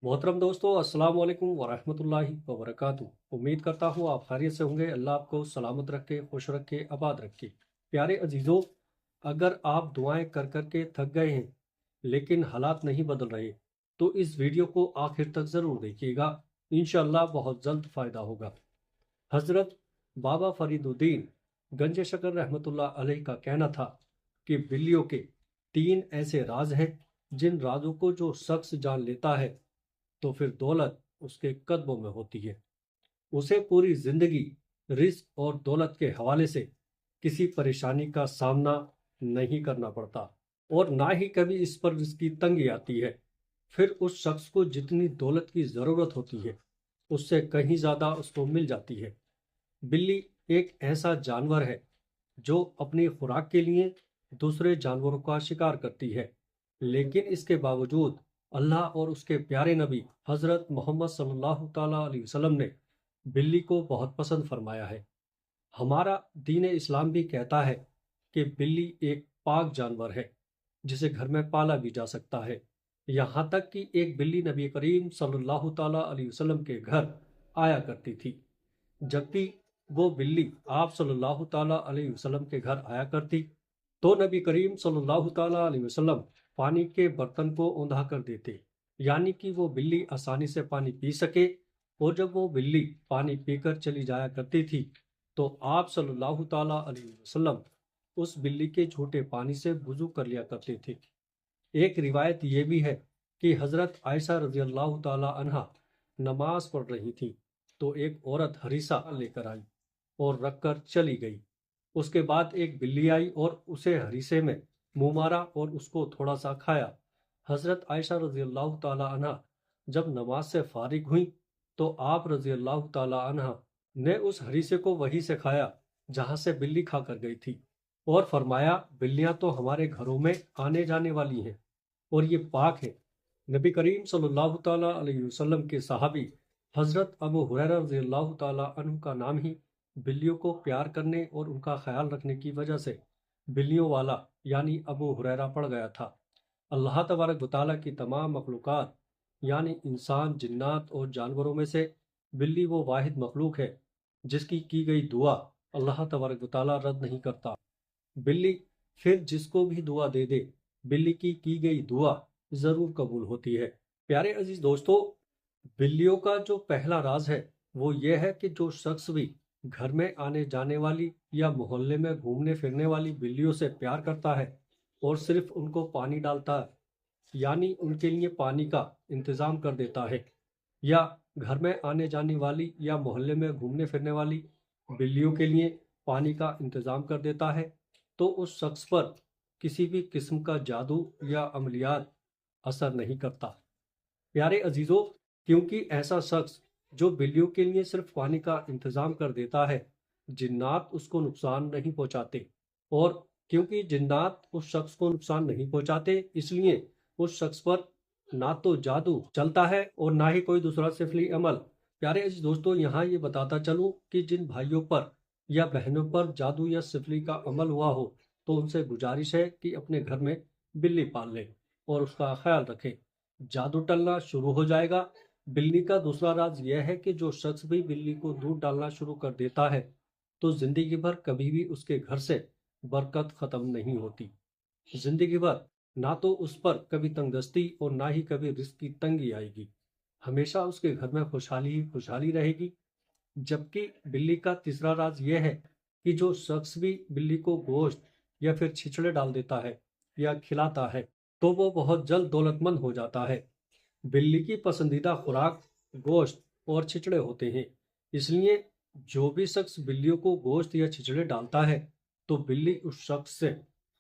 मोहतरम दोस्तों, अस्सलाम वालेकुम वरहमतुल्लाहि वबरकातुहू। उम्मीद करता हूँ आप खैरियत से होंगे। अल्लाह आपको सलामत रखे, खुश रखे, आबाद रखे। प्यारे अजीज़ों, अगर आप दुआएं कर कर के थक गए हैं लेकिन हालात नहीं बदल रहे, तो इस वीडियो को आखिर तक ज़रूर देखिएगा। इंशाअल्लाह बहुत जल्द फ़ायदा होगा। हज़रत बाबा फरीदुद्दीन गंज शकर रहमतुल्लाह अलैह का कहना था कि बिल्लियों के तीन ऐसे राज हैं जिन राजों को जो शख्स जान लेता है तो फिर दौलत उसके कदमों में होती है। उसे पूरी जिंदगी रिस्क और दौलत के हवाले से किसी परेशानी का सामना नहीं करना पड़ता और ना ही कभी इस पर इसकी तंगी आती है। फिर उस शख्स को जितनी दौलत की ज़रूरत होती है उससे कहीं ज़्यादा उसको मिल जाती है। बिल्ली एक ऐसा जानवर है जो अपनी खुराक के लिए दूसरे जानवरों का शिकार करती है, लेकिन इसके बावजूद अल्लाह और उसके प्यारे नबी हज़रत मोहम्मद सल्लल्लाहु ताला अलैहि वसल्लम ने बिल्ली को बहुत पसंद फरमाया है। हमारा दीन इस्लाम भी कहता है कि बिल्ली एक पाक जानवर है जिसे घर में पाला भी जा सकता है। यहाँ तक कि एक बिल्ली नबी करीम सल्लल्लाहु ताला अलैहि वसल्लम के घर आया करती थी। जब भी वो बिल्ली आप सल्लल्लाहु ताला अलैहि वसल्लम के घर आया करती तो नबी करीम सल्लल्लाहु ताला अलैहि वसल्लम पानी के बर्तन को औंधा कर देते, यानी कि वो बिल्ली आसानी से पानी पी सके। और जब वो बिल्ली पानी पीकर चली जाया करती थी तो आप सल्लल्लाहु ताला अलैहि वसल्लम उस बिल्ली के झूठे पानी से वुजू कर लिया करते थे। एक रिवायत ये भी है कि हजरत आयशा रजी अल्लाह ताला अन्हा नमाज पढ़ रही थी तो एक औरत हरीसा लेकर आई और रखकर चली गई। उसके बाद एक बिल्ली आई और उसे हरीसे में मुंह मारा और उसको थोड़ा सा खाया। हजरत आयशा रजी अल्लाह ताला अन्हा जब नमाज से फारिग हुई तो आप रजी अल्लाह ताला अन्हा ने उस हरीसे को वहीं से खाया जहां से बिल्ली खाकर गई थी और फरमाया, बिल्लियां तो हमारे घरों में आने जाने वाली हैं और ये पाक है। नबी करीम सल्लल्लाहु ताला अलैहि वसल्लम के सहाबी हजरत अबू हुरैरा रज़ियल्लाहु ताला अन्हु का नाम ही बिल्लियों को प्यार करने और उनका ख्याल रखने की वजह से बिल्लियों वाला यानी अबू हुरैरा पड़ गया था। अल्लाह तबारक व तआला की तमाम मखलूक़ात यानी इंसान, जिन्नात और जानवरों में से बिल्ली वो वाहिद मखलूक है जिसकी की गई दुआ अल्लाह तबारक व तआला रद्द नहीं करता। बिल्ली फिर जिसको भी दुआ दे दे, बिल्ली की गई दुआ जरूर कबूल होती है। प्यारे अजीज दोस्तों, बिल्लियों का जो पहला राज है वो ये है कि जो शख्स भी घर में आने जाने वाली या मोहल्ले में घूमने फिरने वाली बिल्लियों से प्यार करता है और सिर्फ उनको पानी डालता है, यानी उनके लिए पानी का इंतजाम कर देता है, या घर में आने जाने वाली या मोहल्ले में घूमने फिरने वाली बिल्लियों के लिए पानी का इंतजाम कर देता है, तो उस शख्स पर किसी भी किस्म का जादू या अमलियात असर नहीं करता। प्यारे अजीजों, क्योंकि ऐसा शख्स जो बिल्लियों के लिए सिर्फ पानी का इंतजाम कर देता है, जिन्नात उसको नुकसान नहीं पहुंचाते। और क्योंकि जिन्नात उस शख्स को नुकसान नहीं पहुंचाते, इसलिए उस शख्स पर ना तो जादू चलता है और ना ही कोई दूसरा सिफली अमल। प्यारे अजीज दोस्तों, यहाँ ये बताता चलूं कि जिन भाइयों पर या बहनों पर जादू या सिफली का अमल हुआ हो तो उनसे गुजारिश है कि अपने घर में बिल्ली पाल लें और उसका ख्याल रखें। जादू टलना शुरू हो जाएगा। बिल्ली का दूसरा राज यह है कि जो शख्स भी बिल्ली को दूध डालना शुरू कर देता है तो जिंदगी भर कभी भी उसके घर से बरकत खत्म नहीं होती। जिंदगी भर ना तो उस पर कभी तंगदस्ती और ना ही कभी रिस्क की तंगी आएगी। हमेशा उसके घर में खुशहाली ही खुशहाली रहेगी। जबकि बिल्ली का तीसरा राज यह है कि जो शख्स भी बिल्ली को गोश्त या फिर छिछड़े डाल देता है या खिलाता है तो वो बहुत जल्द दौलतमंद हो जाता है। बिल्ली की पसंदीदा खुराक गोश्त और छिचड़े होते हैं, इसलिए जो भी शख्स बिल्लियों को गोश्त या छिचड़े डालता है तो बिल्ली उस शख्स से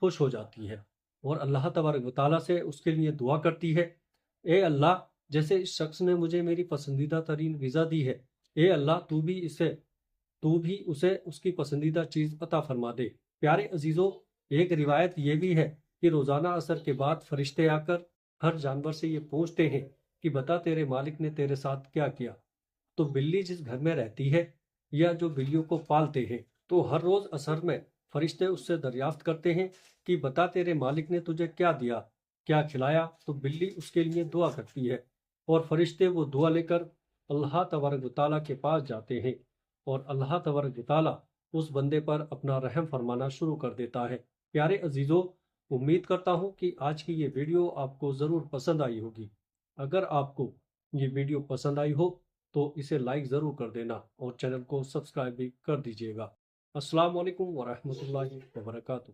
खुश हो जाती है और अल्लाह तबारक व तआला से उसके लिए दुआ करती है, ए अल्लाह, जैसे इस शख्स ने मुझे मेरी पसंदीदा तरीन ग़िज़ा दी है, ए अल्लाह तू भी उसे उसकी पसंदीदा चीज़ अता फरमा दे। प्यारे अजीज़ों, एक रिवायत ये भी है कि रोज़ाना असर के बाद फरिश्ते आकर हर जानवर से ये पूछते हैं कि बता तेरे मालिक ने तेरे साथ क्या किया। तो बिल्ली जिस घर में रहती है या जो बिल्लियों को पालते हैं तो हर रोज़ असर में फरिश्ते उससे दरियाफ्त करते हैं कि बता तेरे मालिक ने तुझे क्या दिया, क्या खिलाया। तो बिल्ली उसके लिए दुआ करती है اور فرشتے وہ دعا لے کر اللہ تبارک و تعالیٰ کے پاس جاتے ہیں اور اللہ تبارک و تعالیٰ اس بندے پر اپنا رحم فرمانا شروع کر دیتا ہے۔ پیارے عزیزوں، امید کرتا ہوں کہ آج کی یہ ویڈیو آپ کو ضرور پسند آئی ہوگی۔ اگر آپ کو یہ ویڈیو پسند آئی ہو تو اسے لائک ضرور کر دینا اور چینل کو سبسکرائب بھی کر دیجیے گا۔ السلام علیکم ورحمۃ اللہ وبرکاتہ۔